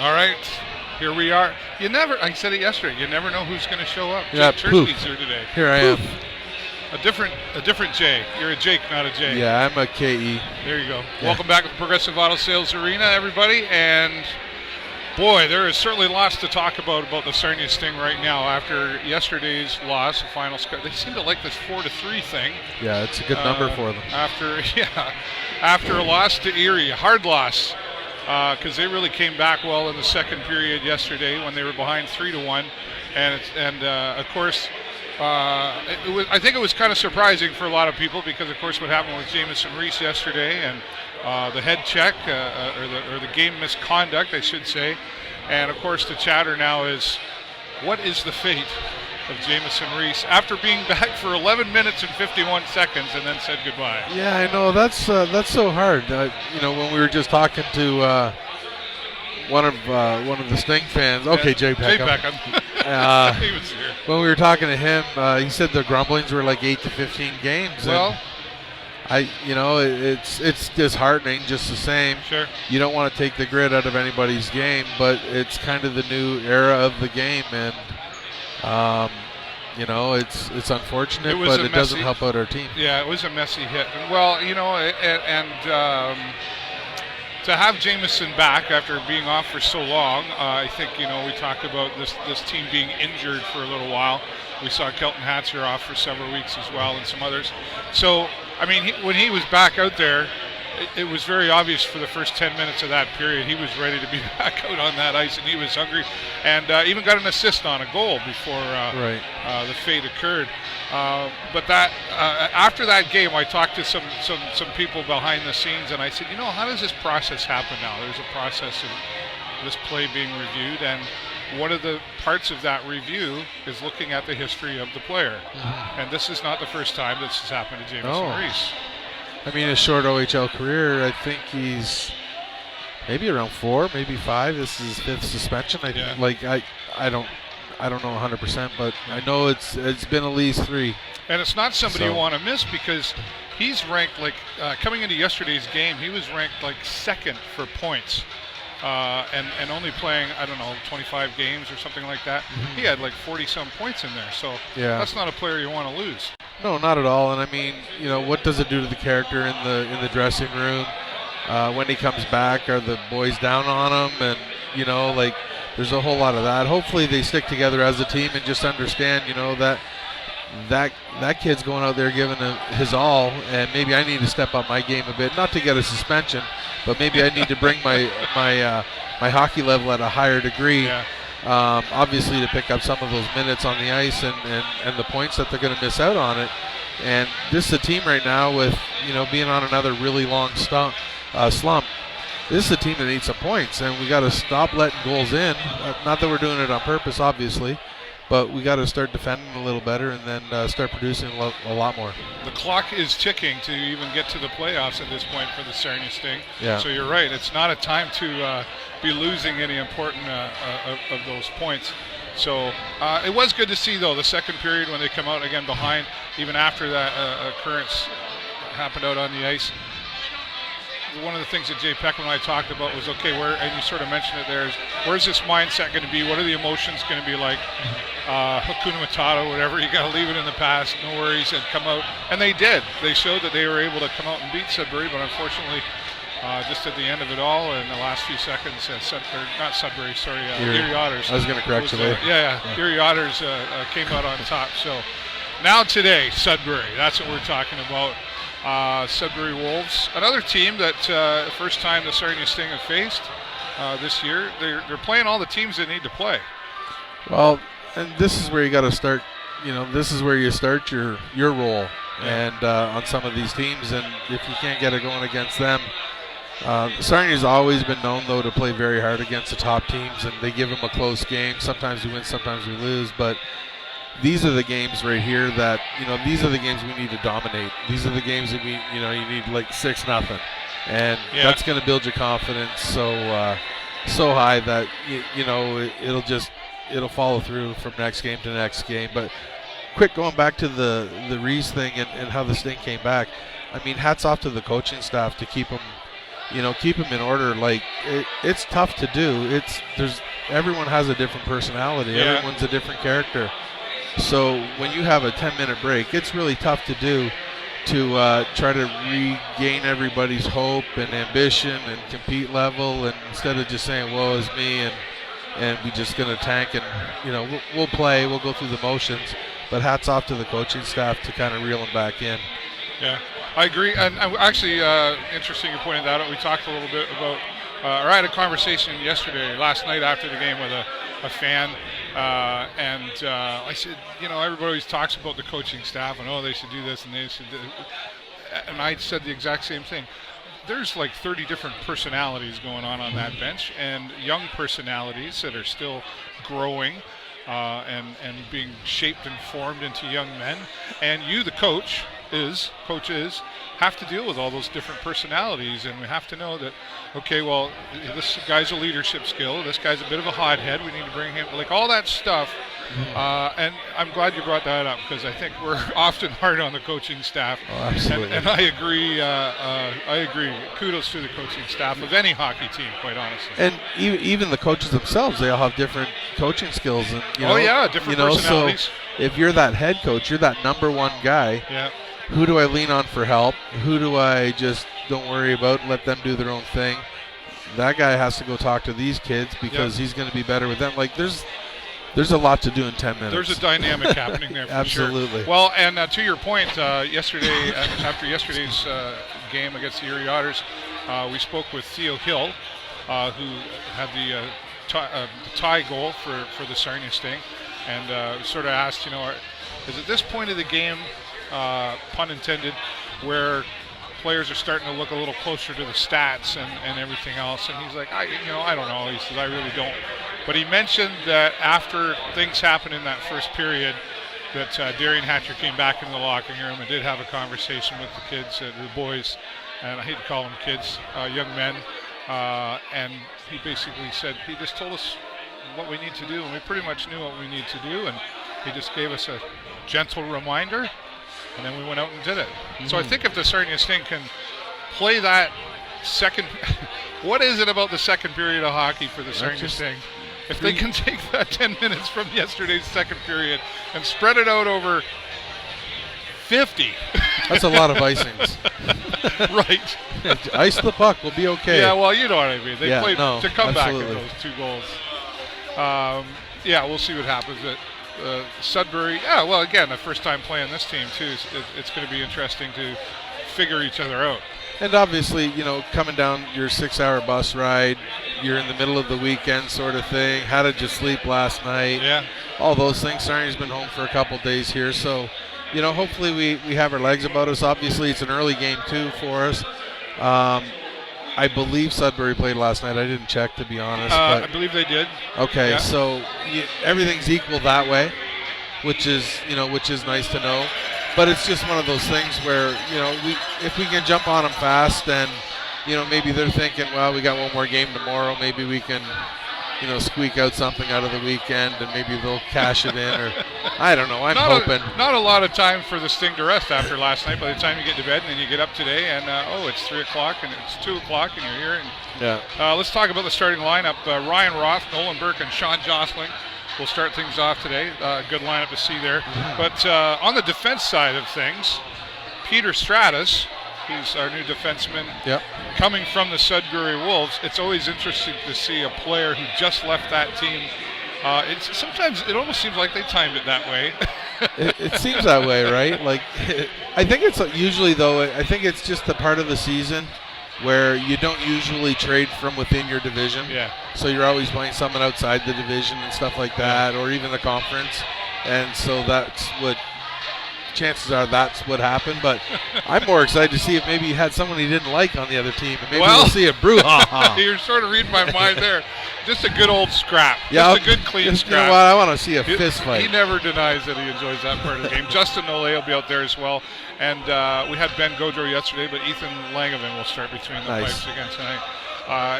All right, here we are. I said it yesterday, you never know who's going to show up. Yeah, Cherski's here today. Here I am. A different J. You're a Jake, not a J. Yeah, I'm a KE. There you go. Yeah. Welcome back to the Progressive Auto Sales Arena, everybody. And boy, there is certainly lots to talk about the Sarnia Sting right now. After yesterday's loss, the final score, they seem to like this 4-3 thing. Yeah, it's a good number for them. After a loss to Erie, a hard loss, because they really came back well in the second period yesterday when they were behind 3-1, and of course. I think it was kind of surprising for a lot of people because, of course, what happened with Jamison Reese yesterday and the head check or the game misconduct, I should say. And, of course, the chatter now is, what is the fate of Jamison Reese after being back for 11 minutes and 51 seconds and then said goodbye? Yeah, I know. That's so hard. When we were just talking to one of the Sting fans. Okay, Jay Peckham. He was here. When we were talking to him, he said the grumblings were like 8 to 15 games. Well, it's disheartening just the same. Sure. You don't want to take the grit out of anybody's game, but it's kind of the new era of the game, and it's unfortunate, but it doesn't help out our team. Yeah, it was a messy hit. Well, to have Jamison back after being off for so long, I think, we talked about this team being injured for a little while. We saw Kelton Hatzer off for several weeks as well and some others. So, when he was back out there, it was very obvious for the first 10 minutes of that period he was ready to be back out on that ice, and he was hungry, and even got an assist on a goal before the fate occurred. But that after that game, I talked to some people behind the scenes, and I said, how does this process happen now? There's a process of this play being reviewed, and one of the parts of that review is looking at the history of the player. Mm-hmm. And this is not the first time this has happened to Jamison Reese. His short OHL career, I think he's maybe around 4, maybe 5. This is his 5th suspension. I don't know 100%, but I know it's been at least 3. And it's not somebody you want to miss because he's ranked coming into yesterday's game, he was ranked 2nd for points. And only playing, 25 games or something like that. Mm-hmm. He had 40-some points in there. So that's not a player you want to lose. No, not at all. And what does it do to the character in the dressing room? When he comes back, are the boys down on him? And, there's a whole lot of that. Hopefully they stick together as a team and just understand, that kid's going out there giving his all, and maybe I need to step up my game a bit, not to get a suspension, but maybe I need to bring my hockey level at a higher degree. Yeah. Obviously to pick up some of those minutes on the ice and the points that they're going to miss out on it. And this is a team right now with, being on another really long slump. This is a team that needs some points, and we got to stop letting goals in. Not that we're doing it on purpose, obviously, but we got to start defending a little better and then start producing a lot more. The clock is ticking to even get to the playoffs at this point for the Sarnia Sting. Yeah. So you're right. It's not a time to be losing any important of those points. So it was good to see, though, the second period when they come out again behind, even after that occurrence happened out on the ice. One of the things that Jay Peckham and I talked about was, and you sort of mentioned it there, is where's this mindset going to be? What are the emotions going to be like? Hakuna Matata, whatever, you got to leave it in the past, no worries, and come out. And they did. They showed that they were able to come out and beat Sudbury, but unfortunately, just at the end of it all, in the last few seconds, Erie Otters. I was going to correct you later. Erie Otters came out on top. So now today, Sudbury, that's what we're talking about. Sudbury Wolves, another team that first time the Sarnia Sting have faced this year. They're playing all the teams they need to play. Well, and this is where you got to start. This is where you start your role, and on some of these teams. And if you can't get it going against them, Sarnia's always been known though to play very hard against the top teams, and they give them a close game. Sometimes we win, sometimes we lose, but. These are the games right here that, these are the games we need to dominate. These are the games that you need 6-0. And that's going to build your confidence so high that, it'll follow through from next game to next game. But quick, going back to the Reese thing and how the Sting came back, hats off to the coaching staff to keep them keep them in order. Like it's tough to do. Everyone has a different personality. Yeah. Everyone's a different character. So when you have a 10-minute break, it's really tough to do to try to regain everybody's hope and ambition and compete level, and instead of just saying woe is me and we just going to tank and we'll play, we'll go through the motions. But hats off to the coaching staff to kind of reel them back in. Yeah, I agree. And actually, interesting you pointed that out. We talked a little bit about, or I had a conversation last night after the game with a fan, and I said, everybody always talks about the coaching staff and, they should do this and they should do. And I said the exact same thing. There's like 30 different personalities going on that bench, and young personalities that are still growing. And being shaped and formed into young men, and you, the coaches, have to deal with all those different personalities, and we have to know that, okay, well, this guy's a leadership skill, this guy's a bit of a hothead, we need to bring him, like all that stuff. And I'm glad you brought that up, because I think we're often hard on the coaching staff. Oh, absolutely. And I agree. I agree. Kudos to the coaching staff of any hockey team, quite honestly. And even the coaches themselves, they all have different coaching skills. And different personalities. So if you're that head coach, you're that number one guy. Yeah. Who do I lean on for help? Who do I just don't worry about and let them do their own thing? That guy has to go talk to these kids because he's going to be better with them. Like there's a lot to do in 10 minutes. There's a dynamic happening there for Absolutely. Sure. Well, and to your point, yesterday, after yesterday's game against the Erie Otters, we spoke with Theo Hill, who had the tie goal for the Sarnia Sting, and sort of asked, is at this point of the game, pun intended, where players are starting to look a little closer to the stats and everything else, and he's like, I don't know. He says, I really don't. But he mentioned that after things happened in that first period, that Darian Hatcher came back in the locker room and did have a conversation with the kids, the boys, and I hate to call them kids, young men, and he basically said, he just told us what we need to do, and we pretty much knew what we need to do, and he just gave us a gentle reminder, and then we went out and did it. Mm-hmm. So I think if the Sarnia Sting can play that second, what is it about the second period of hockey for the Sarnia Sting? If they can take that 10 minutes from yesterday's second period and spread it out over 50. That's a lot of icings. Right. Ice the puck, we'll be okay. Yeah, well, you know what I mean. They played to come absolutely. back with those 2 goals. We'll see what happens. Sudbury, well, again, the first time playing this team, too. It's going to be interesting to figure each other out. And obviously, coming down your 6-hour bus ride, you're in the middle of the weekend sort of thing. How did you sleep last night? Yeah. All those things. Sarnia's been home for a couple days here. So, hopefully we have our legs about us. Obviously, it's an early game, too, for us. I believe Sudbury played last night. I didn't check, to be honest. I believe they did. Okay, yeah. So everything's equal that way, which is nice to know. But it's just one of those things where, if we can jump on them fast and, maybe they're thinking, well, we got one more game tomorrow. Maybe we can, squeak out something out of the weekend and maybe they'll cash it in, or I don't know. I'm hoping. Not a lot of time for the Sting to rest after last night. By the time you get to bed and then you get up today and, it's 3 o'clock and it's 2 o'clock and you're here. And, let's talk about the starting lineup. Ryan Roth, Nolan Burke, and Sean Jostling will start things off today. Good lineup to see there. Mm-hmm. But on the defense side of things, Peter Stratus, who's our new defenseman, coming from the Sudbury Wolves. It's always interesting to see a player who just left that team. Sometimes it almost seems like they timed it that way. it seems that way, right? Like, I think it's usually, though, I think it's just the part of the season where you don't usually trade from within your division. Yeah. So you're always playing someone outside the division and stuff like that, or even the conference. And so chances are that's what happened. But I'm more excited to see if maybe he had someone he didn't like on the other team. And maybe we'll see a brouhaha. You're sort of reading my mind there. Just a good old scrap. Yeah, just a good, clean scrap. You know what? I want to see a fist fight. He never denies that he enjoys that part of the game. Justin Nole will be out there as well. And we had Ben Gaudreau yesterday, but Ethan Langevin will start between the pipes again tonight.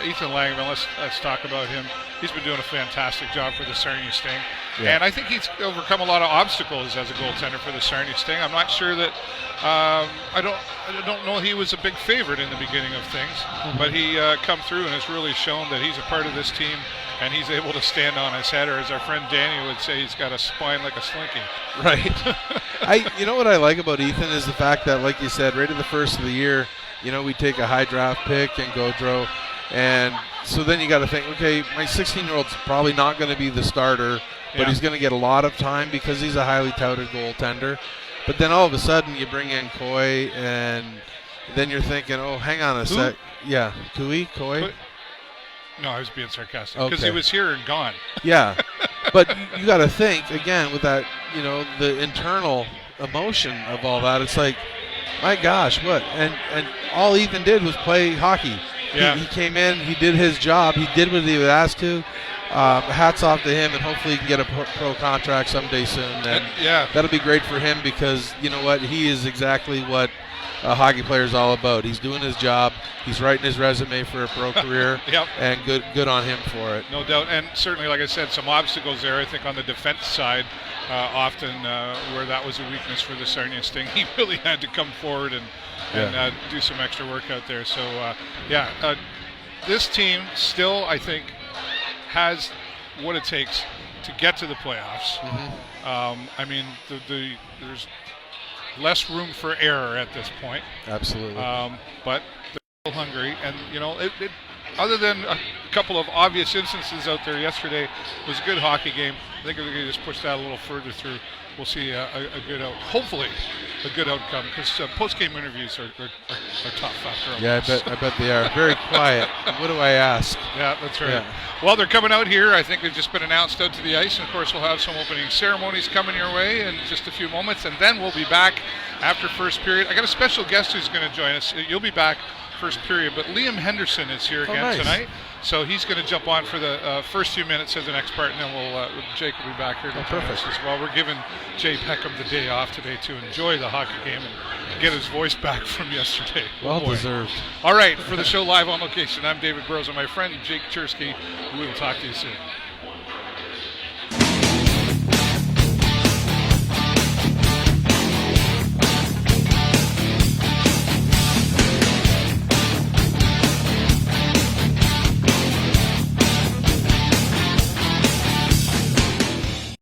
Ethan Langman, let's talk about him. He's been doing a fantastic job for the Sarnia Sting. Yeah. And I think he's overcome a lot of obstacles as a goaltender for the Sarnia Sting. I'm not sure that I don't know he was a big favorite in the beginning of things, but he come through and has really shown that he's a part of this team, and he's able to stand on his head, or as our friend Danny would say, he's got a spine like a slinky. Right. You know what I like about Ethan is the fact that, like you said, right at the first of the year, we take a high draft pick and Gaudreau, and so then you got to think, okay, my 16-year-old's probably not going to be the starter, but he's going to get a lot of time because he's a highly touted goaltender. But then all of a sudden you bring in Coy, and then you're thinking, oh, hang on a sec. Yeah, Coy? No, I was being sarcastic because he was here and gone. Yeah, but you got to think, again, with that, the internal emotion of all that, it's like, my gosh, what? And all Ethan did was play hockey. Yeah. He came in, he did his job, he did what he was asked to. Hats off to him, and hopefully he can get a pro contract someday soon. And that'll be great for him because, you know what, he is exactly what a hockey player is all about. He's doing his job. He's writing his resume for a pro career, and good on him for it. No doubt, and certainly, like I said, some obstacles there, I think, on the defense side, often where that was a weakness for the Sarnia Sting. He really had to come forward and do some extra work out there. So, this team still, I think, has what it takes to get to the playoffs. I mean, there's less room for error at this point. Absolutely. But they're still hungry, and other than a couple of obvious instances out there yesterday, it was a good hockey game. I think if they just push that a little further through, we'll see hopefully a good outcome, because post-game interviews are tough after a loss. I bet they are. Very quiet. What do I ask? Yeah, that's right. Yeah. Well, they're coming out here. I think they've just been announced out to the ice, and of course we'll have some opening ceremonies coming your way in just a few moments, and then we'll be back after first period. I got a special guest who's going to join us. You'll be back first period, but Liam Henderson is here again tonight, so he's going to jump on for the first few minutes of the next part, and then Jake will be back here to join us as well. We're giving Jay Peckham the day off today to enjoy the hockey game and get his voice back from yesterday. Well deserved. All right, for the show live on location, I'm David Burrows and my friend Jake Cherski. We will talk to you soon.